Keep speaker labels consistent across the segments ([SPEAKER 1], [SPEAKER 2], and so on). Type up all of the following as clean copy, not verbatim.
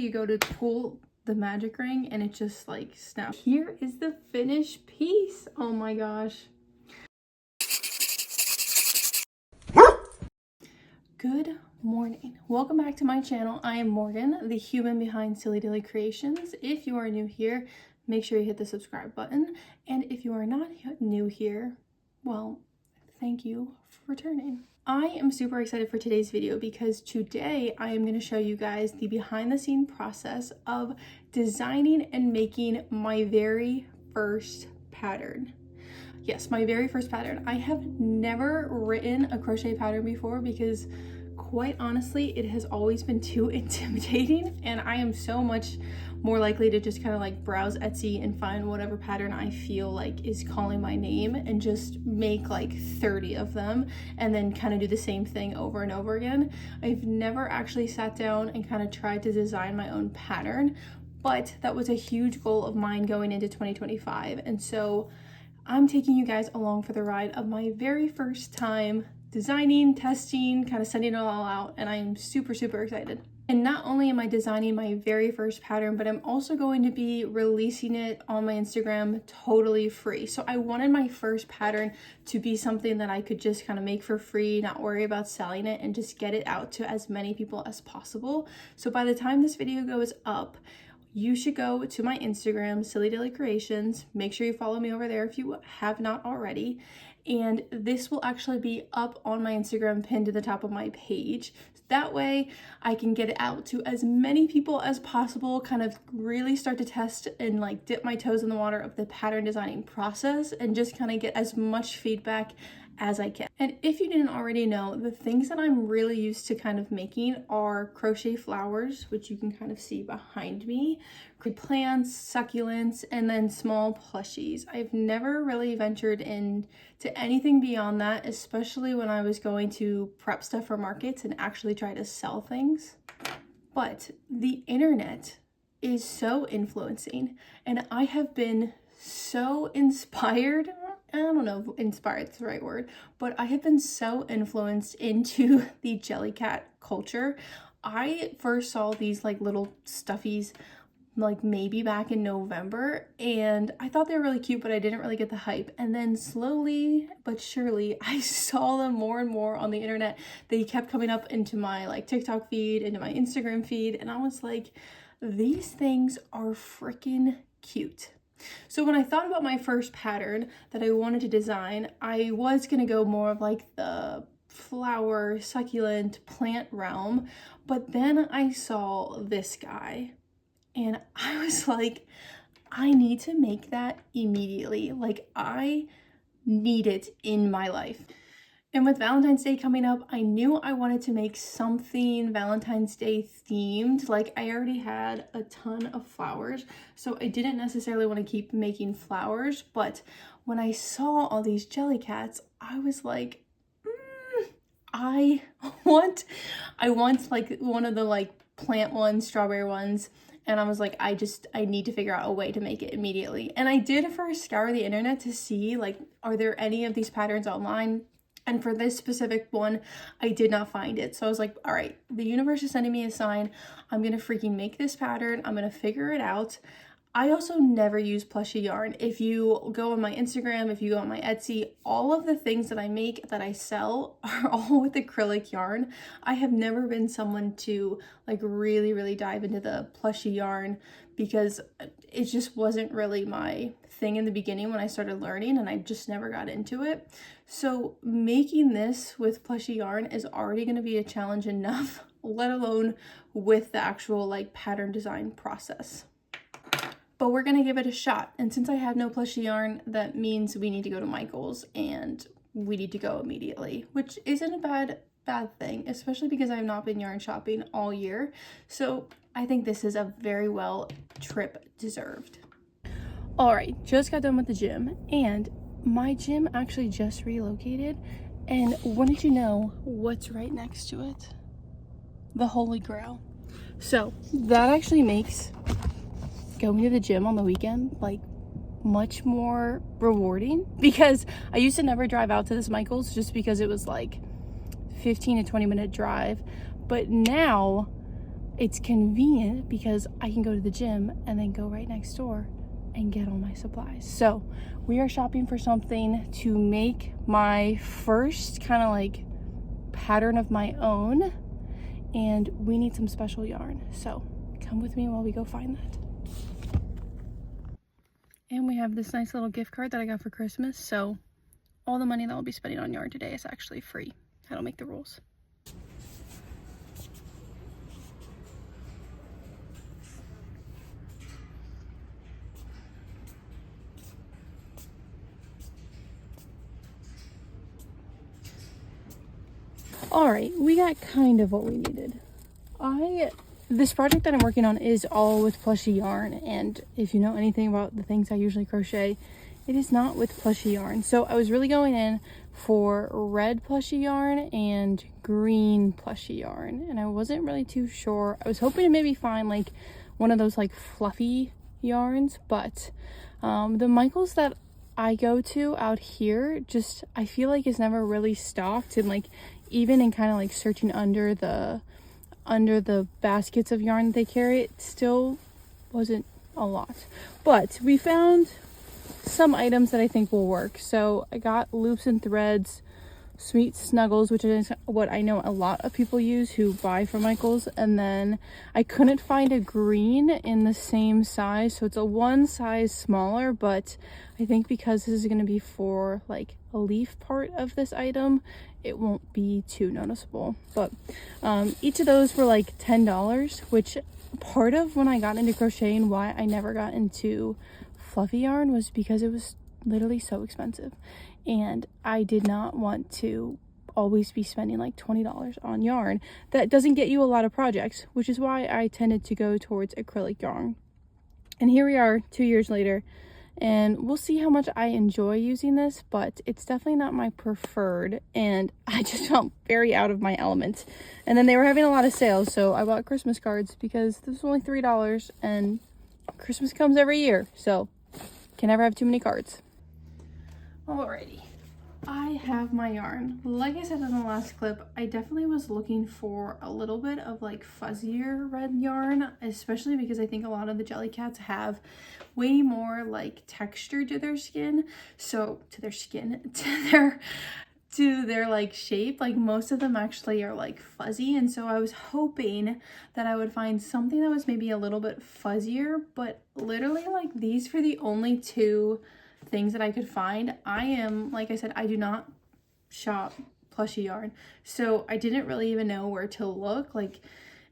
[SPEAKER 1] You go to pull the magic ring and it just like snaps. Here is the finished piece. Oh my gosh. Good morning. Welcome back to my channel. I am Morgan, the human behind Silly Dilly Creations. If you are new here, make sure you hit the subscribe button. And if you are not new here, well, thank you for returning. I am super excited for today's video because today I am going to show you guys the behind the scene process of designing and making my very first pattern. Yes, my very first pattern. I have never written a crochet pattern before because quite honestly, it has always been too intimidating, and I am so much more likely to just kind of like browse Etsy and find whatever pattern I feel like is calling my name and just make like 30 of them and then kind of do the same thing over and over again. I've never actually sat down and kind of tried to design my own pattern, but that was a huge goal of mine going into 2025. And so I'm taking you guys along for the ride of my very first time designing, testing, kind of sending it all out, and I am super excited. And not only am I designing my very first pattern, but I'm also going to be releasing it on my Instagram totally free. So I wanted my first pattern to be something that I could just kind of make for free, not worry about selling it, and just get it out to as many people as possible. So by the time this video goes up, you should go to my Instagram, Silly Dilly Creations. Make sure you follow me over there if you have not already. And this will actually be up on my Instagram pinned to the top of my page. That way I can get it out to as many people as possible, kind of really start to test and like dip my toes in the water of the pattern designing process and just kind of get as much feedback as I can. And if you didn't already know, the things that I'm really used to kind of making are crochet flowers, which you can kind of see behind me, plants, succulents, and then small plushies. I've never really ventured into anything beyond that, especially when I was going to prep stuff for markets and actually try to sell things. But the internet is so influencing, and I have been so inspired. I don't know if inspired is the right word, but I have been so influenced into the JellyCat culture. I first saw these like little stuffies like maybe back in November, and I thought they were really cute, but I didn't really get the hype. And then slowly but surely I saw them more and more on the internet. They kept coming up into my like TikTok feed, into my Instagram feed, and I was like, these things are freaking cute. So when I thought about my first pattern that I wanted to design, I was going to go more of like the flower, succulent, plant realm, but then I saw this guy and I was like, I need to make that immediately. Like, I need it in my life. And with Valentine's Day coming up, I knew I wanted to make something Valentine's Day themed. Like, I already had a ton of flowers, so I didn't necessarily want to keep making flowers. But when I saw all these JellyCats, I was like, I want like one of the like plant ones, strawberry ones. And I was like, I need to figure out a way to make it immediately. And I did first scour the internet to see like, are there any of these patterns online? And for this specific one, I did not find it. So I was like, all right, the universe is sending me a sign. I'm going to freaking make this pattern. I'm going to figure it out. I also never use plushie yarn. If you go on my Instagram, if you go on my Etsy, all of the things that I make, that I sell, are all with acrylic yarn. I have never been someone to like really dive into the plushie yarn because it just wasn't really my thing in the beginning when I started learning, and I just never got into it. So making this with plushie yarn is already going to be a challenge enough, let alone with the actual like pattern design process. But we're gonna give it a shot. And since I have no plushie yarn, that means we need to go to Michael's and we need to go immediately, which isn't a bad thing, especially because I have not been yarn shopping all year. So I think this is a very well trip deserved. All right, just got done with the gym, and my gym actually just relocated. And wouldn't you know what's right next to it? The Holy Grail. So that actually makes going to the gym on the weekend like much more rewarding, because I used to never drive out to this Michael's just because it was like 15 to 20 minute drive, but now it's convenient because I can go to the gym and then go right next door and get all my supplies. So we are shopping for something to make my first kind of like pattern of my own, and we need some special yarn. So come with me while we go find that. And we have this nice little gift card that I got for Christmas, so all the money that I'll be spending on yarn today is actually free. I don't make the rules. Alright, we got kind of what we needed. This project that I'm working on is all with plushy yarn, and if you know anything about the things I usually crochet, it is not with plushy yarn. So I was really going in for red plushy yarn and green plushy yarn, and I wasn't really too sure. I was hoping to maybe find like one of those like fluffy yarns, but the Michaels that I go to out here just I feel like is never really stocked, and like even in kind of like searching under the baskets of yarn that they carry, it still wasn't a lot. But we found some items that I think will work. So I got loops and threads, sweet Snuggles, which is what I know a lot of people use who buy from Michaels. And then I couldn't find a green in the same size, so it's a one size smaller, but I think because this is going to be for like a leaf part of this item, it won't be too noticeable. But each of those were like $10, which part of when I got into crocheting why I never got into fluffy yarn was because it was literally so expensive, and I did not want to always be spending like $20 on yarn that doesn't get you a lot of projects, which is why I tended to go towards acrylic yarn. And here we are 2 years later, and we'll see how much I enjoy using this, but it's definitely not my preferred, and I just felt very out of my element. And then they were having a lot of sales, so I bought Christmas cards because this was only $3, and Christmas comes every year, so can never have too many cards. Alrighty, I have my yarn. Like I said in the last clip, I definitely was looking for a little bit of like fuzzier red yarn, especially because I think a lot of the JellyCats have way more like texture to their skin. So to their like shape, like most of them actually are like fuzzy, and so I was hoping that I would find something that was maybe a little bit fuzzier, but literally like these were the only two things that I could find. Like I said, I do not shop plushy yarn, so I didn't really even know where to look.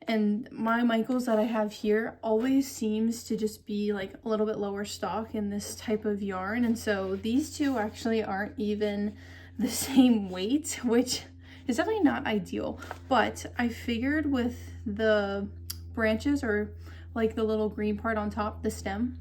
[SPEAKER 1] And my Michaels that I have here always seems to just be like a little bit lower stock in this type of yarn, and so these two actually aren't even the same weight, which is definitely not ideal. But I figured with the branches, or like the little green part on top, the stem,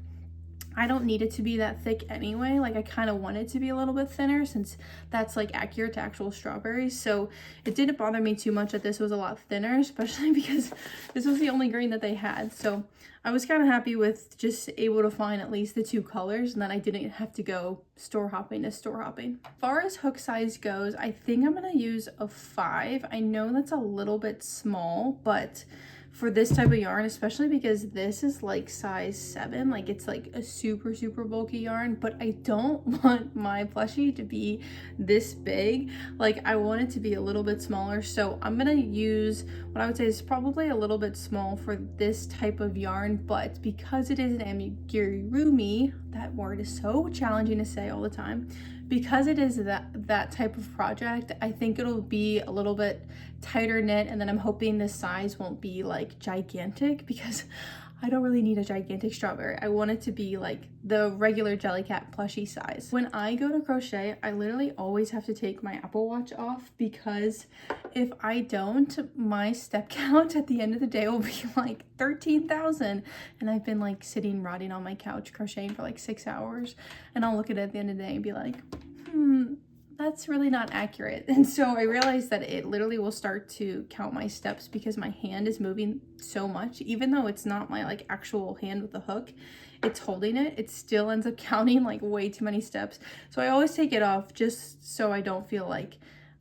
[SPEAKER 1] I don't need it to be that thick anyway. Like I kind of want it to be a little bit thinner since that's like accurate to actual strawberries. So it didn't bother me too much that this was a lot thinner, especially because this was the only green that they had. So I was kind of happy with just able to find at least the two colors, and then I didn't have to go store hopping to store hopping. As far as hook size goes, I think I'm going to use a 5. I know that's a little bit small, but for this type of yarn, especially because this is like size 7, like it's like a super bulky yarn, but I don't want my plushie to be this big. Like I want it to be a little bit smaller, so I'm gonna use what I would say is probably a little bit small for this type of yarn. But because it is an amigurumi, that word is so challenging to say all the time, because it is that type of project, I think it'll be a little bit tighter knit, and then I'm hoping the size won't be like gigantic, because I don't really need a gigantic strawberry. I want it to be like the regular JellyCat plushie size. When I go to crochet, I literally always have to take my Apple Watch off, because if I don't, my step count at the end of the day will be like 13,000. And I've been like sitting rotting on my couch crocheting for like 6 hours, and I'll look at it at the end of the day and be like, that's really not accurate. And so I realized that it literally will start to count my steps because my hand is moving so much. Even though it's not my like actual hand with the hook, it's holding it, it still ends up counting like way too many steps. So I always take it off just so I don't feel like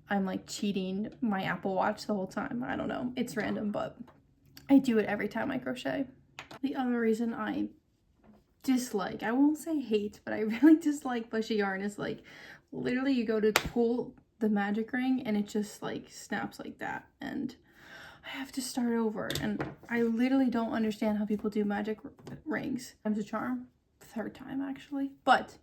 [SPEAKER 1] I'm like cheating my Apple Watch the whole time. I don't know, it's random, but I do it every time I crochet. The other reason I dislike, I won't say hate, but I really dislike bushy yarn is like literally you go to pull the magic ring and it just like snaps like that and I have to start over, and I literally don't understand how people do magic rings. Time's a charm. Third time actually, but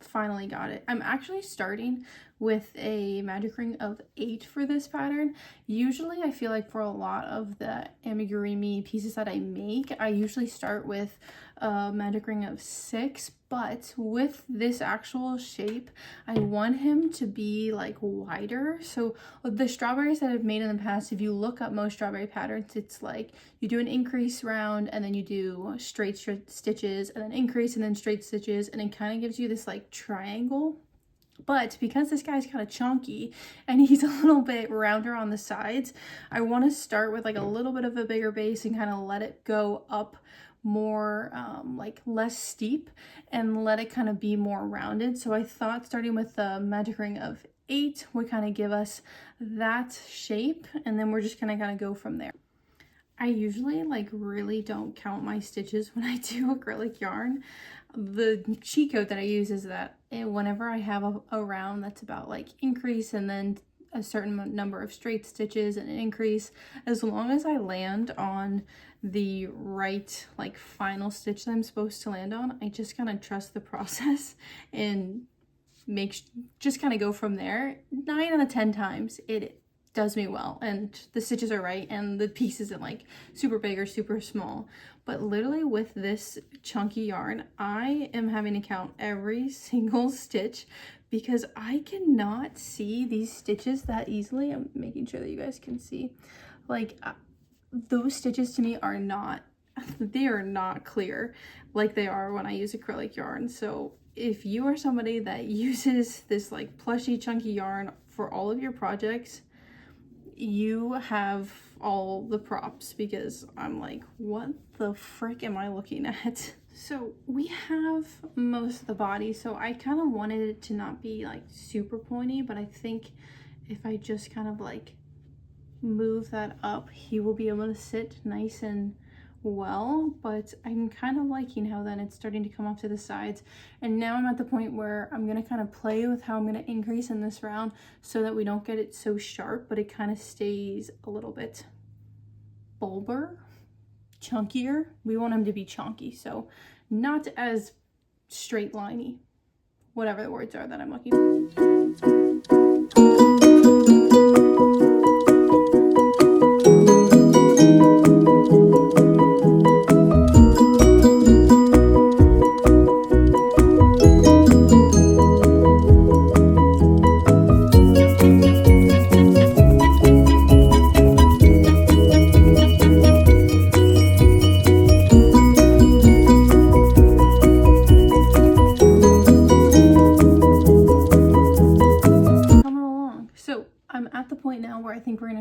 [SPEAKER 1] finally got it. I'm actually starting with a magic ring of 8 for this pattern. Usually I feel like for a lot of the amigurumi pieces that I make, I usually start with a magic ring of 6, but with this actual shape, I want him to be like wider. So the strawberries that I've made in the past, if you look up most strawberry patterns, it's like you do an increase round and then you do straight stitches and then increase and then straight stitches, and it kind of gives you this like triangle. But because this guy's kind of chunky and he's a little bit rounder on the sides, I want to start with like a little bit of a bigger base and kind of let it go up more like less steep and let it kind of be more rounded. So I thought starting with the magic ring of 8 would kind of give us that shape, and then we're just gonna kind of go from there. I usually like really don't count my stitches when I do acrylic yarn. The cheat code that I use is that whenever I have a round that's about like increase and then a certain number of straight stitches and an increase, as long as I land on the right like final stitch that I'm supposed to land on, I just kind of trust the process and just kind of go from there. 9 out of 10 times it does me well and the stitches are right and the piece isn't like super big or super small. But literally with this chunky yarn, I am having to count every single stitch because I cannot see these stitches that easily. I'm making sure that you guys can see. Like those stitches to me are not, they are not clear like they are when I use acrylic yarn. So if you are somebody that uses this like plushy chunky yarn for all of your projects, you have all the props, because I'm like, what the frick am I looking at? So we have most of the body, so I kind of wanted it to not be like super pointy, but I think if I just kind of like move that up, he will be able to sit nice and well. But I'm kind of liking how then it's starting to come off to the sides, and now I'm at the point where I'm going to kind of play with how I'm going to increase in this round so that we don't get it so sharp, but it kind of stays a little bit bulbar, chunkier. We want him to be chunky, so not as straight liney, whatever the words are that I'm looking for.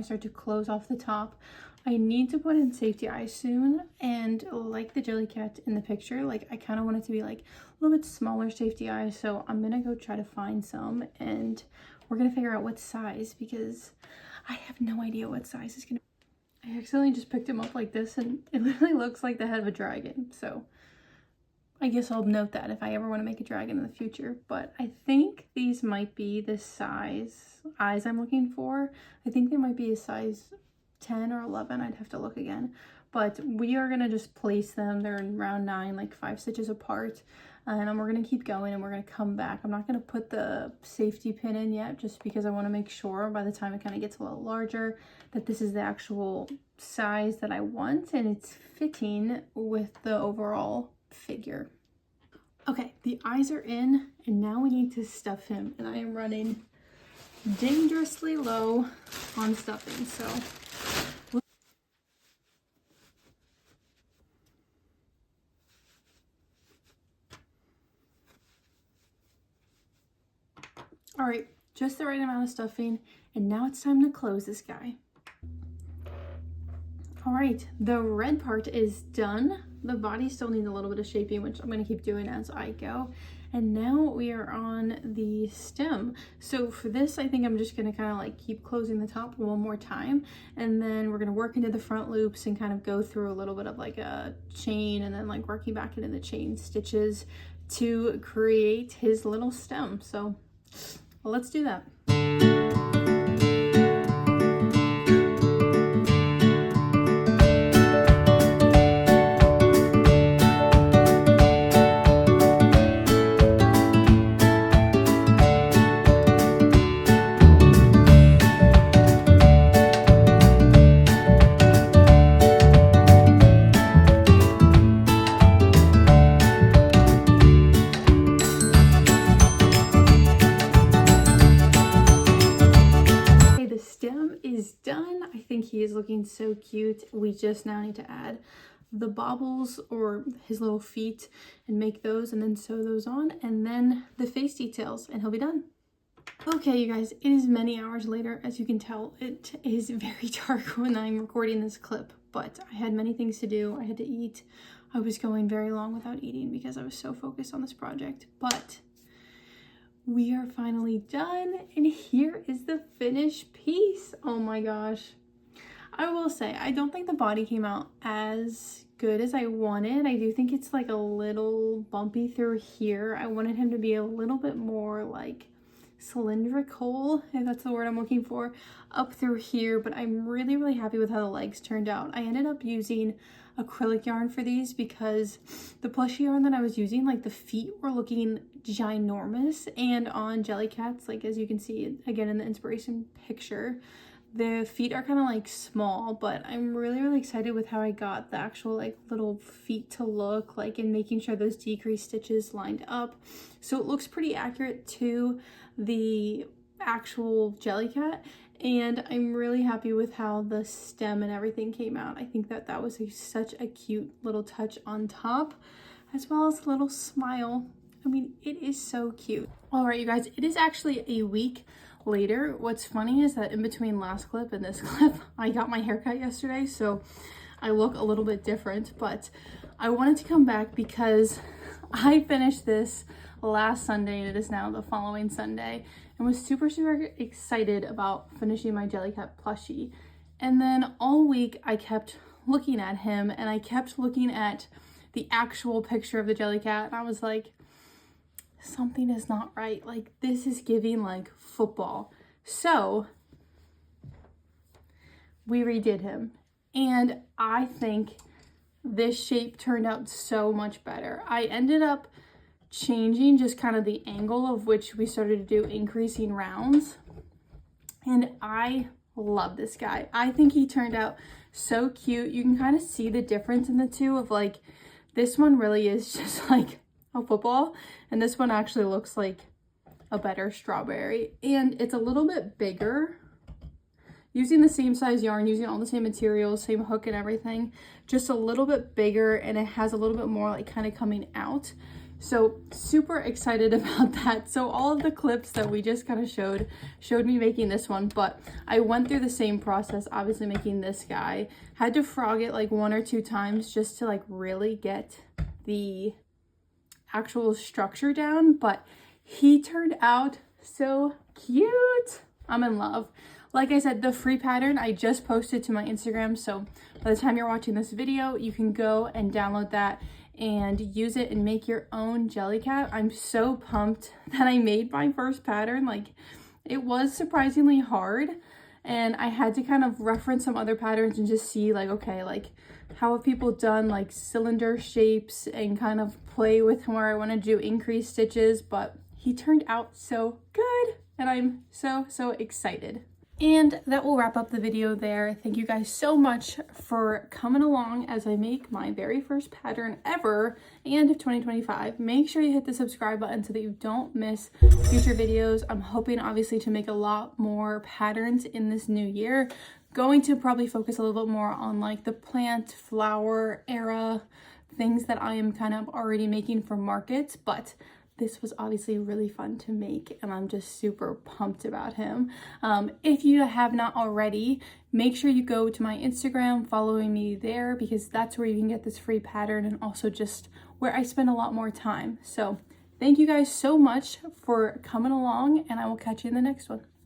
[SPEAKER 1] Start to close off the top. I need to put in safety eyes soon, and like the JellyCat in the picture, like I kind of want it to be like a little bit smaller safety eyes, so I'm gonna go try to find some and we're gonna figure out what size, because I have no idea what size is gonna be. I accidentally just picked him up like this and it literally looks like the head of a dragon, so I guess I'll note that if I ever want to make a dragon in the future. But I think these might be the size eyes I'm looking for. I think they might be a size 10 or 11. I'd have to look again. But we are going to just place them. They're in round 9, like 5 stitches apart. And we're going to keep going and we're going to come back. I'm not going to put the safety pin in yet, just because I want to make sure by the time it kind of gets a little larger that this is the actual size that I want and it's fitting with the overall figure. Okay, the eyes are in and now we need to stuff him, and I am running dangerously low on stuffing, so all right, just the right amount of stuffing, and now it's time to close this guy. All right, the red part is done. the body still needs a little bit of shaping, which I'm going to keep doing as I go. And now we are on the stem. So for this, I think I'm just going to kind of like keep closing the top one more time, and then we're going to work into the front loops and kind of go through a little bit of like a chain, and then like working back into the chain stitches to create his little stem. So let's do that. Done. I think he is looking so cute. We just now need to add the baubles or his little feet and make those and then sew those on, and then the face details, and he'll be done. Okay, you guys, it is many hours later. As you can tell, it is very dark when I'm recording this clip, but I had many things to do. I had to eat. I was going very long without eating because I was so focused on this project, but we are finally done, and here is the finished piece. Oh my gosh. I will say, I don't think the body came out as good as I wanted. I do think it's like a little bumpy through here. I wanted him to be a little bit more like cylindrical, if that's the word I'm looking for, up through here, but I'm really, really happy with how the legs turned out. I ended up using acrylic yarn for these because the plushy yarn that I was using, like the feet were looking ginormous, and on JellyCats, like as you can see again in the inspiration picture, the feet are kind of like small, but I'm really, really excited with how I got the actual like little feet to look like, and making sure those decreased stitches lined up so it looks pretty accurate to the actual JellyCat. And I'm really happy with how the stem and everything came out. I think that that was such a cute little touch on top, as well as a little smile. I mean, it is so cute. All right, you guys, it is actually a week later. What's funny is that in between last clip and this clip, I got my haircut yesterday, so I look a little bit different, but I wanted to come back because I finished this last Sunday, and it is now the following Sunday, and was super, super excited about finishing my JellyCat plushie. And then all week I kept looking at him, and I kept looking at the actual picture of the JellyCat, and I was like, something is not right. Like, this is giving like football. So we redid him, and I think this shape turned out so much better. I ended up changing just kind of the angle of which we started to do increasing rounds, and I love this guy. I think he turned out so cute. You can kind of see the difference in the two of like, this one really is just like a football, and this one actually looks like a better strawberry, and it's a little bit bigger. Using the same size yarn, using all the same materials, same hook and everything, just a little bit bigger, and it has a little bit more like kind of coming out. So super excited about that. So all of the clips that we just kind of showed me making this one, but I went through the same process, obviously making this guy. Had to frog it like 1 or 2 times just to like really get the actual structure down, but he turned out so cute. I'm in love. Like I said, the free pattern I just posted to my Instagram, so by the time you're watching this video, you can go and download that and use it and make your own JellyCat. I'm so pumped that I made my first pattern. Like, it was surprisingly hard, and I had to kind of reference some other patterns and just see like, okay, like how have people done like cylinder shapes, and kind of play with where I want to do increased stitches. But he turned out so good, and I'm so excited. And that will wrap up the video there. Thank you guys so much for coming along as I make my very first pattern ever and of 2025. Make sure you hit the subscribe button so that you don't miss future videos. I'm hoping obviously to make a lot more patterns in this new year. Going to probably focus a little bit more on like the plant, flower era, things that I am kind of already making for markets, but this was obviously really fun to make, and I'm just super pumped about him. If you have not already, make sure you go to my Instagram, following me there, because that's where you can get this free pattern and also just where I spend a lot more time. So thank you guys so much for coming along, and I will catch you in the next one.